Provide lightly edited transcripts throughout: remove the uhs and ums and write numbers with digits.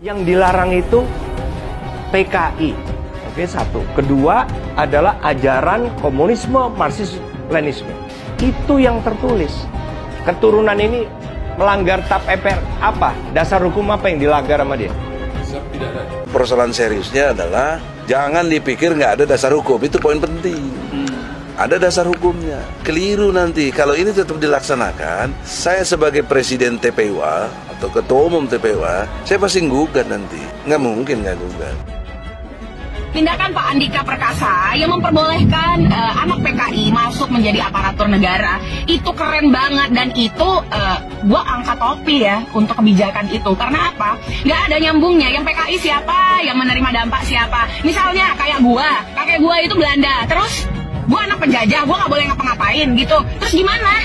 Yang dilarang itu PKI. Oke, satu. Kedua adalah ajaran komunisme, Marxisme-Leninisme. Itu yang tertulis. Keturunan ini melanggar TAP MPR apa? Dasar hukum apa yang dilanggar sama dia? Tidak ada. Persoalan seriusnya adalah jangan dipikir nggak ada dasar hukum. Itu poin penting. Ada dasar hukumnya. Keliru nanti kalau ini tetap dilaksanakan. Saya sebagai presiden TPUA atau ketua umum TPUA, saya pasti gugat nanti. Nggak mungkin nggak gugat. Tindakan Pak Andika Perkasa yang memperbolehkan anak PKI masuk menjadi aparatur negara itu keren banget, dan itu gua angkat topi ya untuk kebijakan itu. Karena apa? Nggak ada nyambungnya. Yang PKI siapa? Yang menerima dampak siapa? Misalnya kayak kakek gua itu Belanda, terus gua anak penjajah, gua nggak boleh ngapa-ngapain gitu. Terus gimana?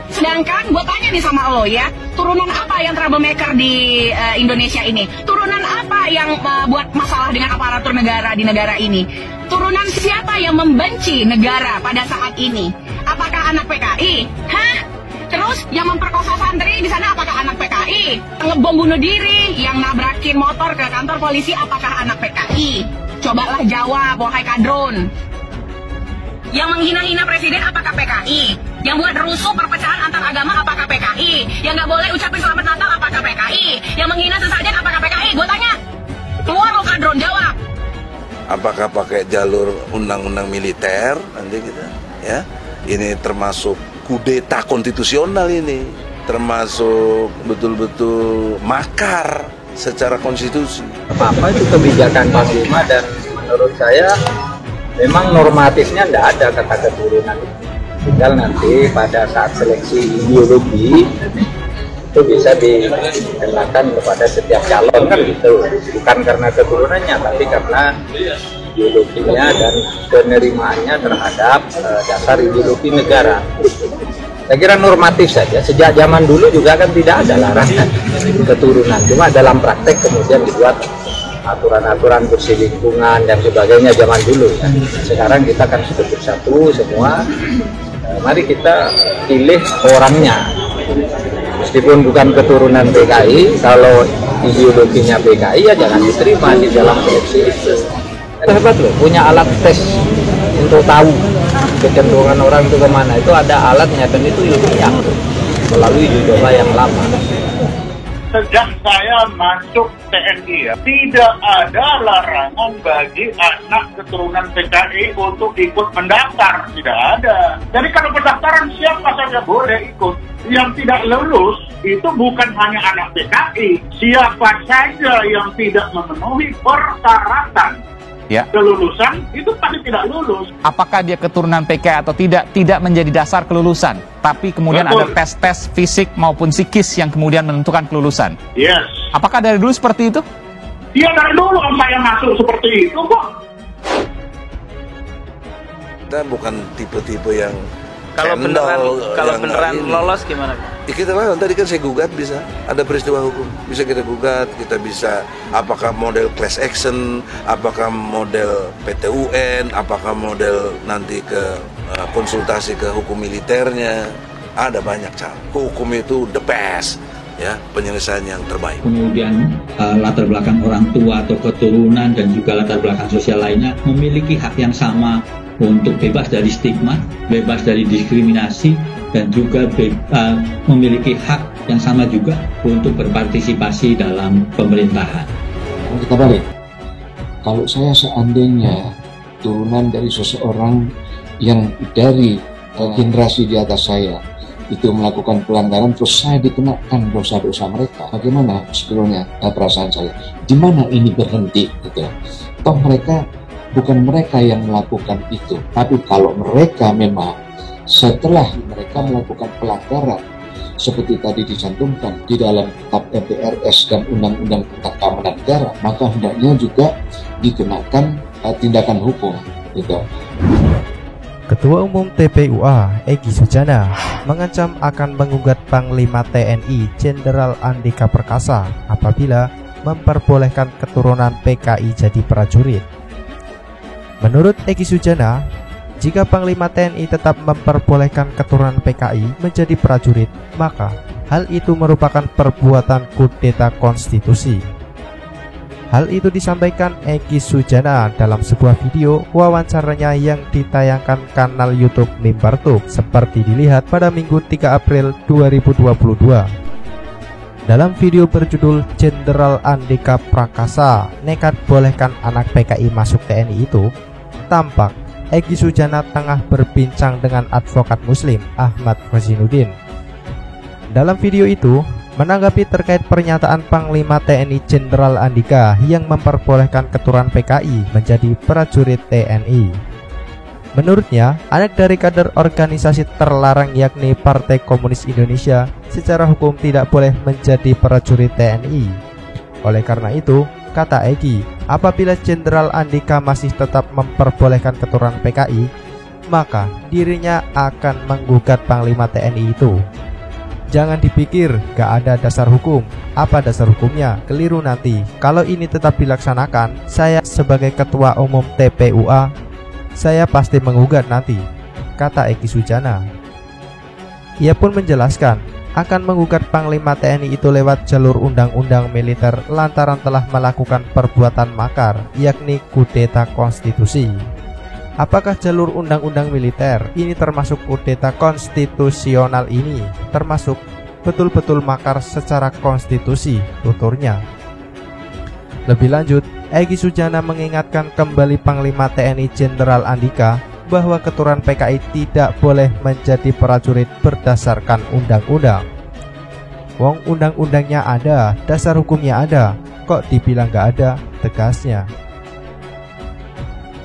Sedangkan gue tanya nih sama lo ya, turunan apa yang troublemaker di Indonesia ini? Turunan apa yang buat masalah dengan aparatur negara di negara ini? Turunan siapa yang membenci negara pada saat ini? Apakah anak PKI? Hah? Terus yang memperkosa santri di sana apakah anak PKI? Ngebom bunuh diri, yang nabrakin motor ke kantor polisi apakah anak PKI? Cobalah jawab, wahai kadrun. Yang menghina-hina presiden apakah PKI? Yang buat rusuh perpecahan antar agama apakah PKI? Yang nggak boleh ucapin selamat Natal apakah PKI? Yang menghina sesajen apakah PKI? Gue tanya, keluar lo kadron, jawab. Apakah pakai jalur undang-undang militer nanti kita? Ya, ini termasuk kudeta konstitusional ini, termasuk betul-betul makar secara konstitusi. Apa itu kebijakan Panglima, dan menurut saya memang normatifnya tidak ada kata keturunan. Tinggal nanti pada saat seleksi ideologi itu bisa dikenakan kepada setiap calon kan gitu. Bukan karena keturunannya, tapi karena ideologinya dan penerimaannya terhadap dasar ideologi negara. Saya kira normatif saja. Sejak zaman dulu juga kan tidak ada larangan keturunan. Cuma dalam praktek kemudian dibuat aturan-aturan bersih lingkungan dan sebagainya zaman dulu ya. Sekarang kita kan sudah bersatu semua. Mari kita pilih orangnya. Meskipun bukan keturunan PKI, kalau ideologinya PKI ya jangan diterima di dalam seleksi itu. Hebat loh, punya alat tes untuk tahu kecenderungan orang itu kemana. Itu ada alatnya dan itu ilmiah melalui uji coba yang lama. Sejak saya masuk TNI ya, tidak ada larangan bagi anak keturunan PKI untuk ikut mendaftar, tidak ada. Jadi kalau pendaftaran siapa saja boleh ikut. Yang tidak lulus itu bukan hanya anak PKI, siapa saja yang tidak memenuhi persyaratan kelulusan itu pasti tidak lulus. Apakah dia keturunan PKI atau tidak menjadi dasar kelulusan, tapi kemudian Betul. ada tes-tes fisik maupun psikis yang kemudian menentukan kelulusan. Yes. Apakah dari dulu seperti itu? Iya, dari dulu saya masuk seperti itu kok. Kita bukan tipe-tipe yang kalau beneran lolos gimana? Ya kita lawan, tadi kan saya gugat bisa, ada peristiwa hukum, bisa kita gugat, kita bisa apakah model class action, apakah model PT-UN, apakah model nanti ke konsultasi ke hukum militernya, ada banyak cara. Hukum itu the best, ya, penyelesaian yang terbaik. Kemudian latar belakang orang tua atau keturunan dan juga latar belakang sosial lainnya memiliki hak yang sama untuk bebas dari stigma, bebas dari diskriminasi, dan juga memiliki hak yang sama juga untuk berpartisipasi dalam pemerintahan. Kita balik, kalau saya seandainya turunan dari seseorang yang dari generasi di atas saya itu melakukan pelanggaran, terus saya dikenakan dosa-dosa mereka, bagaimana sebetulnya perasaan saya? Di mana ini berhenti? Gitu. Toh bukan mereka yang melakukan itu, tapi kalau mereka memang setelah mereka melakukan pelanggaran seperti tadi dicantumkan di dalam TAP MPRS dan Undang-Undang tentang Keamanan Negara, maka hendaknya juga dikenakan tindakan hukum. Gitu. Ketua Umum TPUA Egy Sujana mengancam akan menggugat Panglima TNI Jenderal Andika Perkasa apabila memperbolehkan keturunan PKI jadi prajurit. Menurut Egy Sujana, jika Panglima TNI tetap memperbolehkan keturunan PKI menjadi prajurit, maka hal itu merupakan perbuatan kudeta konstitusi. Hal itu disampaikan Egy Sujana dalam sebuah video wawancaranya yang ditayangkan kanal YouTube Mimbartuk seperti dilihat pada Minggu 3 April 2022. Dalam video berjudul Jenderal Andika Prakasa nekat bolehkan anak PKI masuk TNI itu, tampak Egy Sujana tengah berbincang dengan advokat muslim Ahmad Rozinuddin. Dalam video itu, menanggapi terkait pernyataan Panglima TNI Jenderal Andika yang memperbolehkan keturunan PKI menjadi prajurit TNI. Menurutnya, anak dari kader organisasi terlarang yakni Partai Komunis Indonesia secara hukum tidak boleh menjadi prajurit TNI. Oleh karena itu, kata Egy, apabila Jenderal Andika masih tetap memperbolehkan keturunan PKI, maka dirinya akan menggugat Panglima TNI itu. Jangan dipikir gak ada dasar hukum. Apa dasar hukumnya? Keliru nanti. Kalau ini tetap dilaksanakan, saya sebagai ketua umum TPUA, saya pasti menggugat nanti, kata Egy Sujana. Ia pun menjelaskan akan menggugat Panglima TNI itu lewat jalur undang-undang militer lantaran telah melakukan perbuatan makar, yakni kudeta konstitusi. Apakah jalur undang-undang militer ini termasuk kudeta konstitusional ini? Termasuk betul-betul makar secara konstitusi, tuturnya. Lebih lanjut, Egy Sujana mengingatkan kembali Panglima TNI Jenderal Andika bahwa keturunan PKI tidak boleh menjadi prajurit berdasarkan undang-undang. Wong undang-undangnya ada, dasar hukumnya ada, kok dibilang gak ada, tegasnya.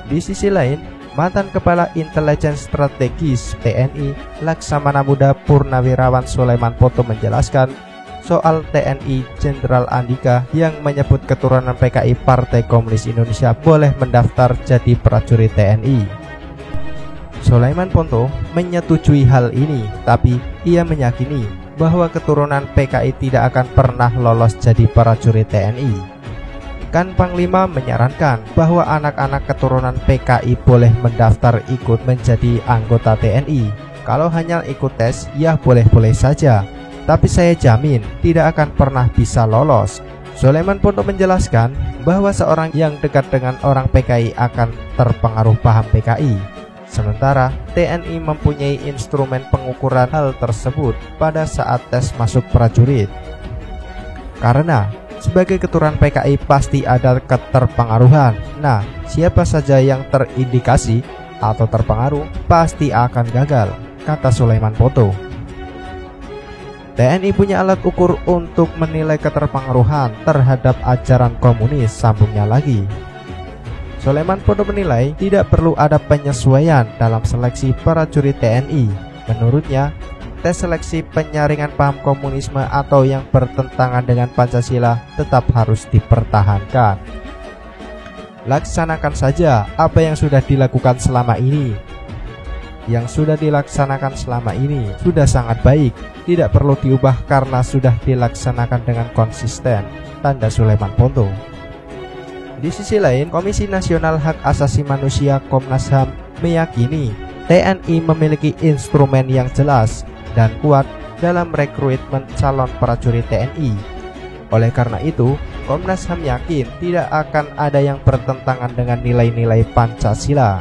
Di sisi lain, mantan Kepala Intelijen Strategis TNI Laksamana Muda Purnawirawan Sulaiman Ponto menjelaskan soal TNI Jenderal Andika yang menyebut keturunan PKI Partai Komunis Indonesia boleh mendaftar jadi prajurit TNI. Sulaiman Ponto menyetujui hal ini, tapi ia meyakini bahwa keturunan PKI tidak akan pernah lolos jadi prajurit TNI. Kan Panglima menyarankan bahwa anak-anak keturunan PKI boleh mendaftar ikut menjadi anggota TNI. Kalau hanya ikut tes, ya boleh-boleh saja. Tapi saya jamin tidak akan pernah bisa lolos. Sulaiman Ponto menjelaskan bahwa seorang yang dekat dengan orang PKI akan terpengaruh paham PKI. Sementara TNI mempunyai instrumen pengukuran hal tersebut pada saat tes masuk prajurit. Karena sebagai keturunan PKI pasti ada keterpengaruhan. Nah, siapa saja yang terindikasi atau terpengaruh pasti akan gagal, kata Sulaiman Ponto. TNI punya alat ukur untuk menilai keterpengaruhan terhadap ajaran komunis, sambungnya lagi. Sulaiman Ponto menilai tidak perlu ada penyesuaian dalam seleksi prajurit TNI. Menurutnya, tes seleksi penyaringan paham komunisme atau yang bertentangan dengan Pancasila tetap harus dipertahankan. Laksanakan saja apa yang sudah dilakukan selama ini. Yang sudah dilaksanakan selama ini sudah sangat baik, tidak perlu diubah karena sudah dilaksanakan dengan konsisten, tanda Sulaiman Ponto. Di sisi lain, Komisi Nasional Hak Asasi Manusia Komnas HAM meyakini TNI memiliki instrumen yang jelas dan kuat dalam rekrutmen calon prajurit TNI. Oleh karena itu, Komnas HAM yakin tidak akan ada yang bertentangan dengan nilai-nilai Pancasila.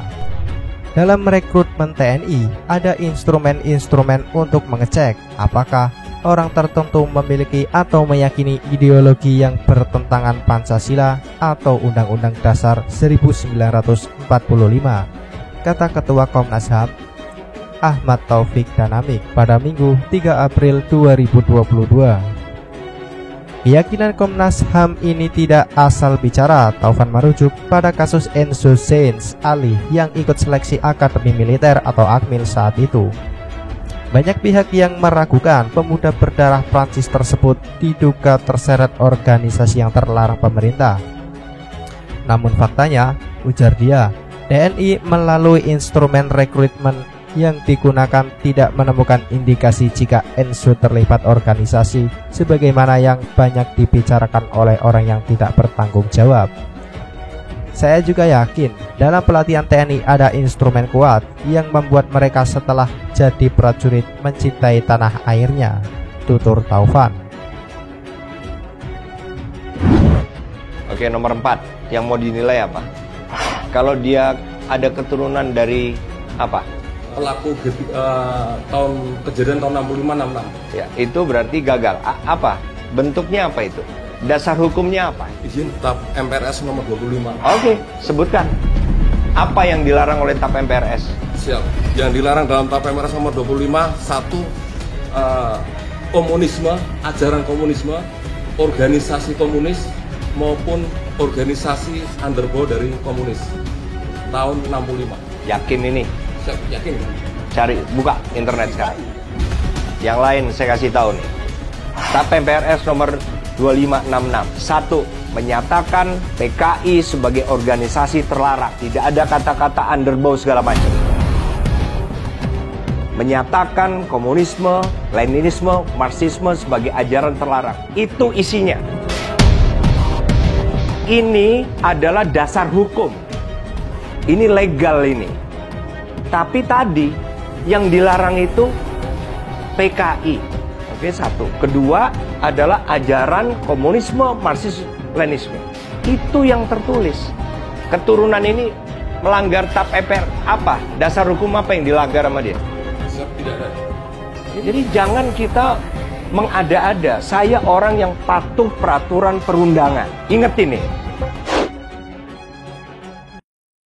Dalam rekrutmen TNI, ada instrumen-instrumen untuk mengecek apakah orang tertentu memiliki atau meyakini ideologi yang bertentangan Pancasila atau Undang-Undang Dasar 1945, kata Ketua Komnas HAM Ahmad Taufik Danamik pada Minggu 3 April 2022. Keyakinan Komnas HAM ini tidak asal bicara. Taufan merujuk pada kasus Enzo Sainz Ali yang ikut seleksi Akademi Militer atau Akmil saat itu. Banyak pihak yang meragukan pemuda berdarah Prancis tersebut diduga terseret organisasi yang terlarang pemerintah. Namun faktanya, ujar dia, TNI melalui instrumen rekrutmen yang digunakan tidak menemukan indikasi jika Enzo terlibat organisasi sebagaimana yang banyak dibicarakan oleh orang yang tidak bertanggung jawab. Saya juga yakin dalam pelatihan TNI ada instrumen kuat yang membuat mereka setelah jadi prajurit mencintai tanah airnya, tutur Taufan. Oke, nomor 4 yang mau dinilai apa? Kalau dia ada keturunan dari apa? Pelaku kejadian tahun 65-66. Ya, itu berarti gagal. Apa? Bentuknya apa itu? Dasar hukumnya apa? Izin TAP MPRS nomor 25. Oke, sebutkan. Apa yang dilarang oleh TAP MPRS? Siap. Yang dilarang dalam TAP MPRS nomor 25, satu, komunisme, ajaran komunisme, organisasi komunis, maupun organisasi underbow dari komunis tahun 65. Yakin ini? Siap, yakin. Cari, buka internet sekarang. Yang lain saya kasih tahu nih. TAP MPRS nomor 2566. 1. Menyatakan PKI sebagai organisasi terlarang. Tidak ada kata-kata underbow segala macam. Menyatakan komunisme, Leninisme, Marxisme sebagai ajaran terlarang. Itu isinya. Ini adalah dasar hukum. Ini legal ini. Tapi tadi yang dilarang itu PKI. Oke, 1. Kedua adalah ajaran komunisme, Marxisme, Leninisme. Itu yang tertulis. Keturunan ini melanggar TAP MPR apa? Dasar hukum apa yang dilanggar sama dia? Tidak ada. Jadi jangan kita mengada-ada. Saya orang yang patuh peraturan perundangan. Ingat ini.